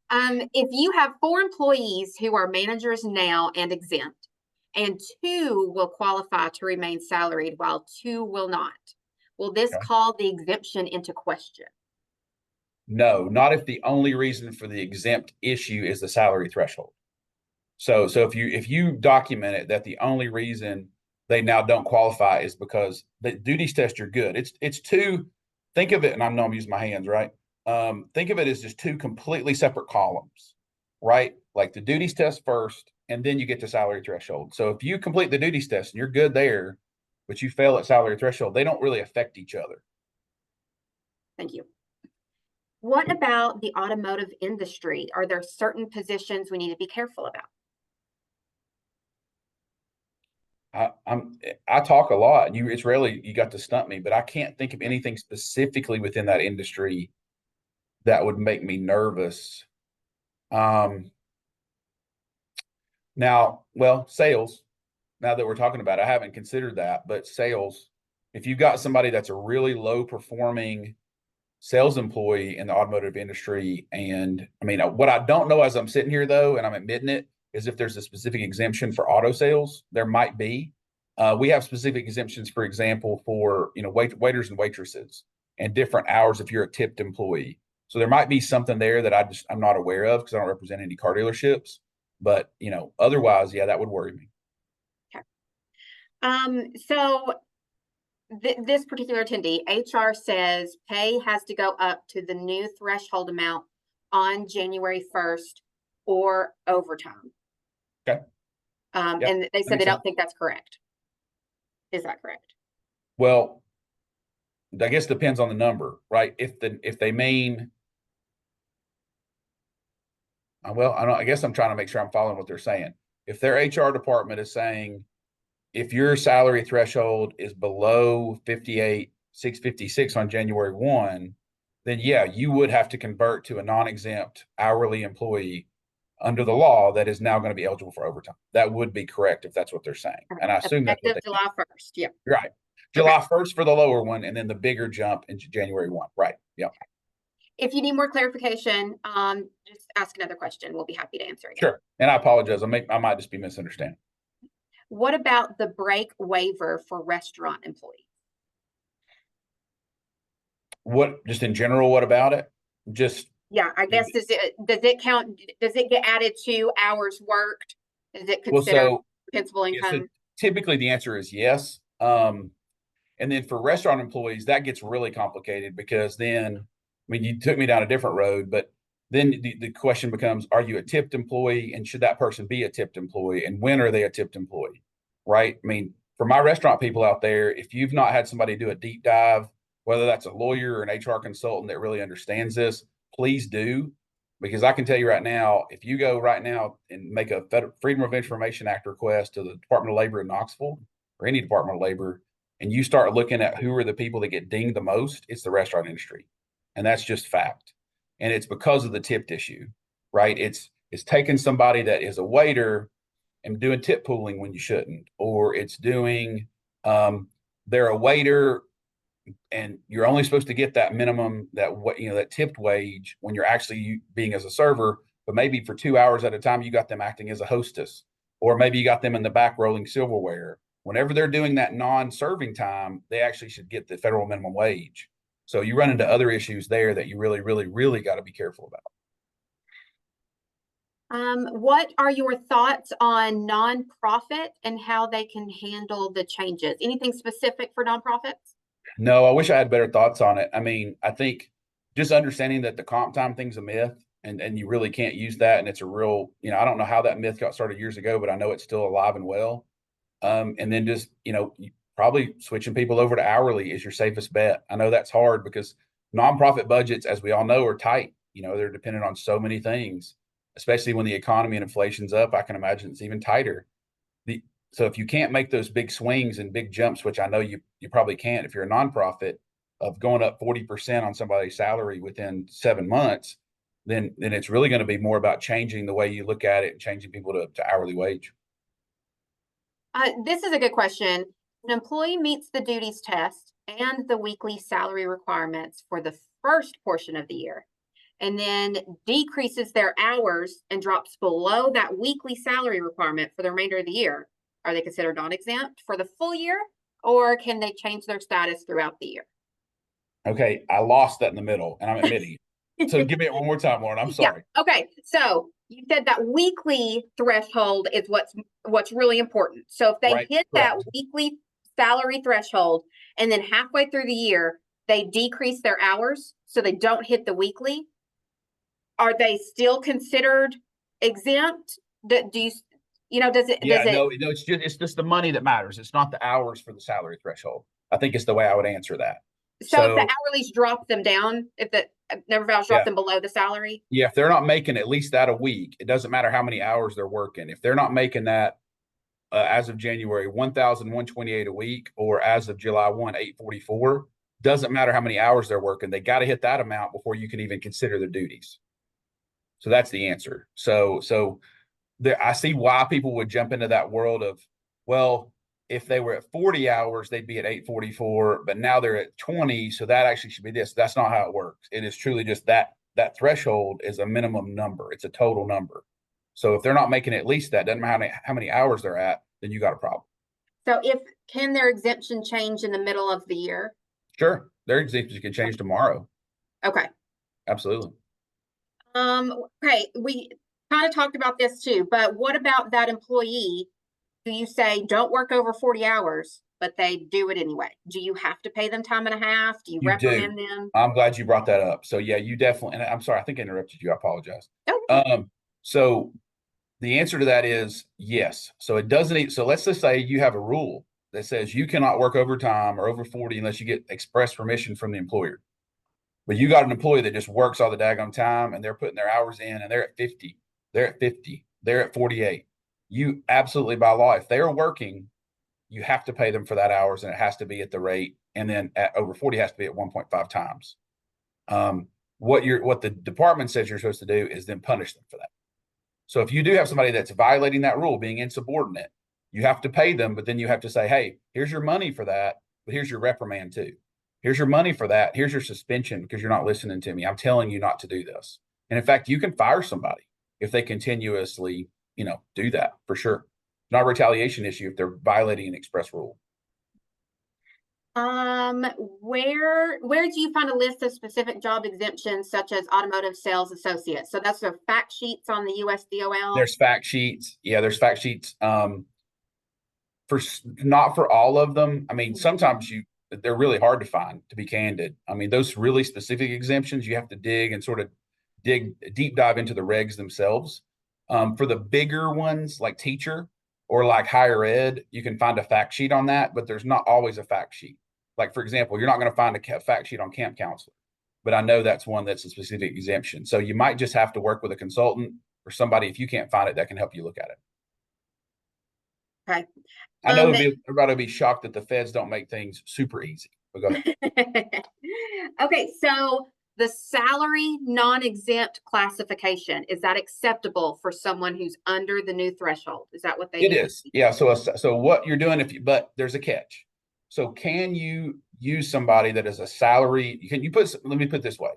If you have 4 employees who are managers now and exempt, and 2 will qualify to remain salaried while 2 will not, will this call the exemption into question? No, not if the only reason for the exempt issue is the salary threshold. So if you document it that the only reason they now don't qualify is because the duties test are good. It's 2. Think of it, and I know I'm using my hands, right? Think of it as just 2 completely separate columns, right? Like the duties test first, and then you get to salary threshold. So if you complete the duties test and you're good there, but you fail at salary threshold, they don't really affect each other. Thank you. What about the automotive industry? Are there certain positions we need to be careful about? I talk a lot. It's rarely you got to stump me, but I can't think of anything specifically within that industry that would make me nervous. Now, sales. now that we're talking about it, I haven't considered that, but sales, if you've got somebody that's a really low performing sales employee in the automotive industry, and I mean, what I don't know as I'm sitting here though, and I'm admitting it, is if there's a specific exemption for auto sales. There might be. We have specific exemptions, for example, for waiters and waitresses, and different hours if you're a tipped employee. So there might be something there that I'm not aware of because I don't represent any car dealerships. But otherwise, yeah, that would worry me. So this particular attendee, HR says pay has to go up to the new threshold amount on January 1st or overtime. Okay. Yep, and they said they don't think that's correct. Is that correct? Well, I guess it depends on the number, right? If they mean, well, I guess I'm trying to make sure I'm following what they're saying. If their HR department is saying, if your salary threshold is below 58,656 on January 1, then yeah, you would have to convert to a non-exempt hourly employee under the law that is now going to be eligible for overtime. That would be correct if that's what they're saying. And I assume that's what they July 1st. Yep. Right. July 1st for the lower one, and then the bigger jump into January 1. Right. Yeah. If you need more clarification, just ask another question. We'll be happy to answer again. Sure. And I apologize. I might just be misunderstanding. What about the break waiver for restaurant employees? What, just in general, what about it? Yeah, I guess does it count? Does it get added to hours worked? Is it considered principal income? So typically the answer is yes. And then for restaurant employees, that gets really complicated because then, I mean, you took me down a different road, but then the question becomes, are you a tipped employee, and should that person be a tipped employee, and when are they a tipped employee? Right. I mean, for my restaurant people out there, if you've not had somebody do a deep dive, whether that's a lawyer or an HR consultant that really understands this, please do. Because I can tell you right now, if you go right now and make a Freedom of Information Act request to the Department of Labor in Knoxville or any Department of Labor, and you start looking at who are the people that get dinged the most, it's the restaurant industry. And that's just fact. And it's because of the tipped issue, right? It's taking somebody that is a waiter and doing tip pooling when you shouldn't, or it's doing, they're a waiter and you're only supposed to get that minimum, that tipped wage when you're actually being as a server, but maybe for 2 hours at a time, you got them acting as a hostess, or maybe you got them in the back rolling silverware. Whenever they're doing that non-serving time, they actually should get the federal minimum wage. So you run into other issues there that you really, really, really got to be careful about. What are your thoughts on nonprofit and how they can handle the changes? Anything specific for nonprofits? No, I wish I had better thoughts on it. I mean, I think just understanding that the comp time thing's a myth, and you really can't use that. And it's a real, I don't know how that myth got started years ago, but I know it's still alive and well. And then just, probably switching people over to hourly is your safest bet. I know that's hard because nonprofit budgets, as we all know, are tight. They're dependent on so many things, especially when the economy and inflation's up. I can imagine it's even tighter. So if you can't make those big swings and big jumps, which I know you probably can't if you're a nonprofit, of going up 40% on somebody's salary within 7 months, then it's really going to be more about changing the way you look at it and changing people to hourly wage. This is a good question. An employee meets the duties test and the weekly salary requirements for the first portion of the year, and then decreases their hours and drops below that weekly salary requirement for the remainder of the year. Are they considered non-exempt for the full year, or can they change their status throughout the year? Okay, I lost that in the middle, and I'm admitting. So give me it one more time, Lauren. I'm sorry. Yeah. Okay, so you said that weekly threshold is what's really important. So if they hit that weekly salary threshold, and then halfway through the year they decrease their hours, so they don't hit the weekly, are they still considered exempt? Do you does it? No, it's just the money that matters. It's not the hours for the salary threshold. I think it's the way I would answer that. So if the hourlies drop them down, if the never vows drop them below the salary? Yeah, if they're not making at least that a week, it doesn't matter how many hours they're working. If they're not making that as of January 1,128 a week, or as of July 1, 844, doesn't matter how many hours they're working. They got to hit that amount before you can even consider their duties. So that's the answer. So I see why people would jump into that world of, Well, if they were at 40 hours, they'd be at 844, but now they're at 20. So that actually should be this. That's not how it works. It is truly just that threshold is a minimum number. It's a total number. So if they're not making at least that, doesn't matter how many hours they're at, then you got a problem. So can their exemption change in the middle of the year? Sure. Their exemptions can change tomorrow. Okay. Absolutely. Okay, we kind of talked about this too, but what about that employee? Do you say don't work over 40 hours, but they do it anyway? Do you have to pay them time and a half? Do you You do. reprimand them? I'm glad you brought that up. So yeah, you definitely, and I'm sorry, I think I interrupted you. I apologize. Oh, So the answer to that is yes. So it doesn't, so let's just say you have a rule that says you cannot work overtime or over 40 unless you get express permission from the employer. But you got an employee that just works all the daggone time and they're putting their hours in and they're at 50, they're at 50, they're at 48. You absolutely, by law, if they're working, you have to pay them for that hours and it has to be at the rate. And then at over 40 has to be at 1.5 times. What the department says you're supposed to do is then punish them for that. So if you do have somebody that's violating that rule, being insubordinate, you have to pay them, but then you have to say, hey, here's your money for that, but here's your reprimand too. Here's your money for that. Here's your suspension because you're not listening to me. I'm telling you not to do this. And in fact, you can fire somebody if they continuously, do that for sure. Not a retaliation issue if they're violating an express rule. Where do you find a list of specific job exemptions such as automotive sales associates? So that's the fact sheets on the USDOL. There's fact sheets. Yeah, there's fact sheets. For not for all of them. I mean, sometimes they're really hard to find, to be candid. I mean, those really specific exemptions, you have to dig and sort of deep dive into the regs themselves. For the bigger ones like teacher or like higher ed, you can find a fact sheet on that, but there's not always a fact sheet. Like, for example, you're not going to find a fact sheet on camp counselor, but I know that's one that's a specific exemption. So you might just have to work with a consultant or somebody, if you can't find it, that can help you look at it. Okay. I know everybody will be shocked that the feds don't make things super easy. But go ahead. Okay, so the salary non-exempt classification, is that acceptable for someone who's under the new threshold? Is that what they It is. Yeah. So what you're doing, but there's a catch. So can you use somebody that is a salary? Let me put it this way.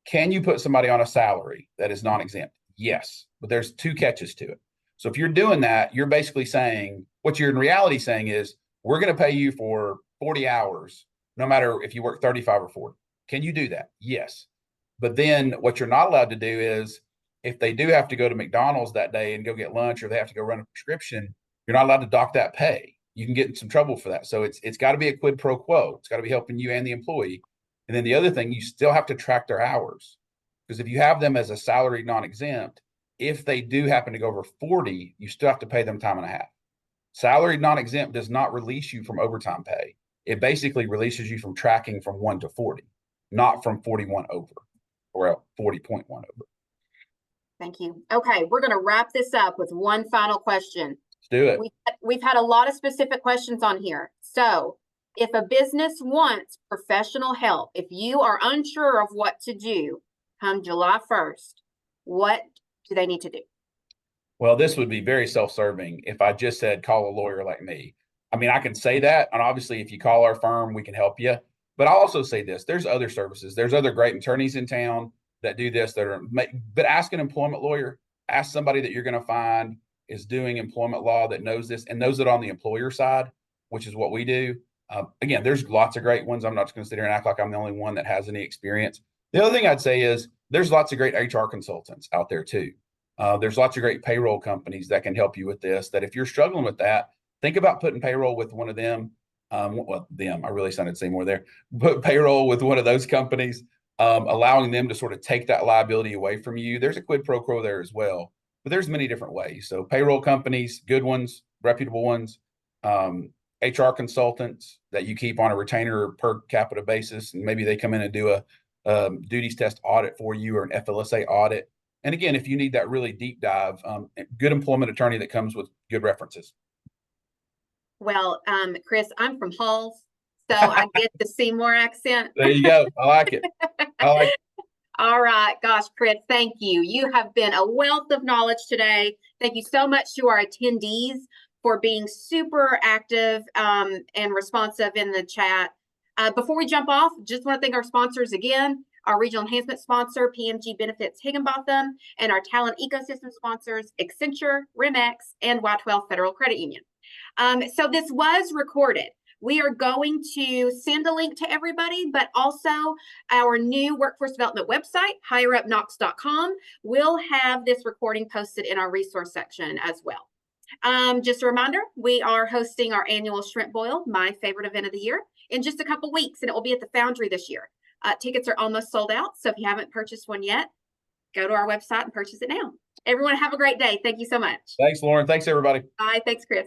Can you put somebody on a salary that is non-exempt? Yes, but there's two catches to it. So if you're doing that, you're basically saying, what you're in reality saying is, we're going to pay you for 40 hours, no matter if you work 35 or 40. Can you do that? Yes. But then what you're not allowed to do is, if they do have to go to McDonald's that day and go get lunch, or they have to go run a prescription, you're not allowed to dock that pay. You can get in some trouble for that. So it's got to be a quid pro quo. It's got to be helping you and the employee. And then the other thing, you still have to track their hours. Because if you have them as a salary non-exempt, if they do happen to go over 40, you still have to pay them time and a half. Salary non-exempt does not release you from overtime pay. It basically releases you from tracking from 1 to 40, not from 41 over or 40.1 over. Thank you. Okay, we're going to wrap this up with one final question. Let's do it. We've had a lot of specific questions on here. So if a business wants professional help, if you are unsure of what to do come July 1st, what do they need to do? Well, this would be very self-serving if I just said, call a lawyer like me. I mean, I can say that. And obviously, if you call our firm, we can help you. But I'll also say this, there's other services. There's other great attorneys in town that do this but ask an employment lawyer, ask somebody that you're going to find is doing employment law that knows this and knows it on the employer side, which is what we do. Again, there's lots of great ones. I'm not just going to sit here and act like I'm the only one that has any experience. The other thing I'd say is there's lots of great HR consultants out there too. There's lots of great payroll companies that can help you with this, that if you're struggling with that, think about putting payroll with one of them. I really sounded to say more there. Put payroll with one of those companies, allowing them to sort of take that liability away from you. There's a quid pro quo there as well, but there's many different ways. So payroll companies, good ones, reputable ones, HR consultants that you keep on a retainer per capita basis, and maybe they come in and do a duties test audit for you or an FLSA audit. And again, if you need that really deep dive, good employment attorney that comes with good references. Well, Chris, I'm from Halls, so I get the Seymour accent. There you go. I like it. All right. Gosh, Chris, thank you. You have been a wealth of knowledge today. Thank you so much to our attendees for being super active and responsive in the chat. Before we jump off, just want to thank our sponsors again, our regional enhancement sponsor, PMG Benefits Higginbotham, and our talent ecosystem sponsors, Accenture, RIMEX, and Y12 Federal Credit Union. So this was recorded. We are going to send a link to everybody, but also our new workforce development website, higherupknox.com, will have this recording posted in our resource section as well. Just a reminder, we are hosting our annual Shrimp Boil, my favorite event of the year, in just a couple weeks, and it will be at the Foundry this year. Tickets are almost sold out, so if you haven't purchased one yet, go to our website and purchase it now. Everyone have a great day. Thank you so much. Thanks, Lauren. Thanks, everybody. Bye. Thanks, Chris.